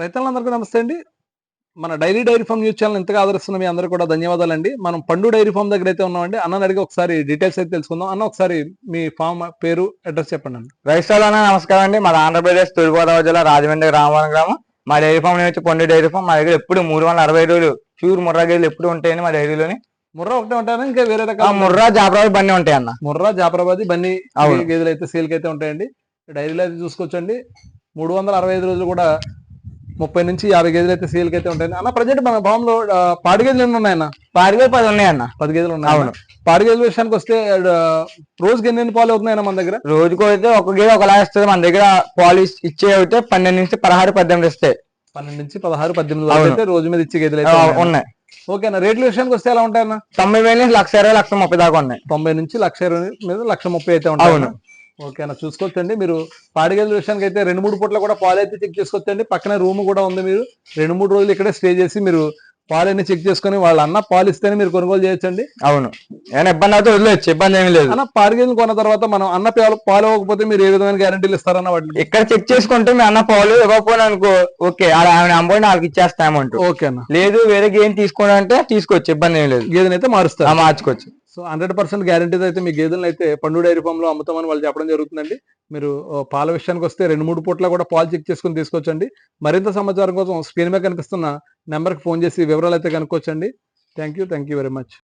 రైతులందరికీ నమస్తే అండి. మన డైరీ ఫార్మ్ న్యూస్ ఛానల్ ఎంతగా ఆదరిస్తున్న మీ అందరూ కూడా ధన్యవాదాలండి. మనం పండు డైరీ ఫార్మ్ దగ్గర అయితే ఉన్నామండి. అన్నని అడిగి ఒకసారి డీటెయిల్స్ అయితే తెలుసుకుందాం. అన్న ఒకసారి మీ ఫామ్ పేరు, అడ్రస్ చెప్పండి అన్న. రైతులన్నా నమస్కారం అండి. మాది ఆంధ్రప్రదేశ్ తూర్పుగోదావరి జిల్లా రాజమండ్రి రామవరం గ్రామం. మా డైరీ ఫామ్ వచ్చి పండు డైరీ ఫామ్. మా దగ్గర ఎప్పుడు 360 రోజులు ప్యూర్ ముర్రా గేదెలు ఎప్పుడు ఉంటాయని మా డైరీలోని. ముర్రా ఒకటే ఉంటాయన్నా ఇంకా వేరే రకాల ముర్రా జాఫరాబాద్ బండి ఉంటాయి అన్న. ముర్రా జాఫరాబాద్ బన్నీ గేదెలు అయితే సేల్కి అయితే ఉంటాయండి. డైరీలో అయితే చూసుకోవచ్చండి. 365 రోజులు కూడా 30 నుంచి 50 గేదెలు అయితే సేల్కి అయితే ఉంటాయి అన్న. ప్రజెంట్ మన ఫామ్ లో పాడి గేదెలు ఎన్ని ఉన్నాయన్న? పాడి గేదెలు 10 ఉన్నాయన్న. 10 గేదెలు ఉన్నాయి. అవును. పాడి గేదెల విషయానికి వస్తే రోజుకి ఎన్ని పాలు అవుతున్నాయన్న మన దగ్గర? రోజుకు అయితే ఒక గేదె ఒకలా ఇస్తుంది. మన దగ్గర పాలు ఇచ్చే అయితే 12 నుంచి 16, 18 ఇస్తాయి. 12 నుంచి 16, 18 అయితే రోజు మీద ఇచ్చే గేదెలు అయితే ఉన్నాయి. ఓకేనా. రేట్ల విషయానికి వస్తే ఎలా ఉంటాయన్న? 90,000 నుంచి 1,20,000, 1,30,000 దాకా ఉన్నాయి. 90 నుంచి 1,20,000 మీద 1,30,000 అయితే ఉంటాయి. ఓకేనా. చూసుకోవచ్చండి. మీరు పాడి గేదెల విషయానికి అయితే 2-3 పూట్ల కూడా పాలు అయితే చెక్ చేసుకోవచ్చండి. పక్కన రూమ్ కూడా ఉంది. మీరు 2-3 రోజులు ఇక్కడే స్టే చేసి మీరు పాలన్నీ చెక్ చేసుకుని వాళ్ళ అన్న పాలు ఇస్తేనే మీరు కొనుగోలు చేయొచ్చండి. అవును. ఏమైనా ఇబ్బంది అయితే వదిలేచ్చు, ఇబ్బంది ఏమి లేదు. అన్న పాడి గేదెలు కొన్న తర్వాత మనం అన్న పాలు ఇవ్వకపోతే మీరు ఏ విధమైన గ్యారంటీలు ఇస్తారన్న? వాటికి ఇక్కడ చెక్ చేసుకుంటే మీ అన్న పాలు ఇవ్వకపోయినా అనుకో, ఓకే ఆమె అమౌంట్ వాళ్ళకి ఇచ్చేస్తామంటూ. ఓకేనా. లేదు వేరే గేదె తీసుకోవడం అంటే తీసుకోవచ్చు, ఇబ్బంది ఏమి లేదు. గేదెని అయితే మారుస్తారు, మార్చుకోవచ్చు. సో 100% గ్యారంటీతో అయితే మీ గేదెలను అయితే పండు డైరీ ఫామ్ లో అమ్ముతామని వాళ్ళు చెప్పడం జరుగుతుందండి. మీరు పాల విషయానికి వస్తే 2-3 పూట్ల కూడా పాలు చెక్ చేసుకుని తీసుకోవచ్చండి. మరింత సమాచారం కోసం స్క్రీన్ మీద కనిపిస్తున్న నెంబర్కి ఫోన్ చేసి వివరాలు అయితే కనుక్కోవచ్చండి. Thank you very much.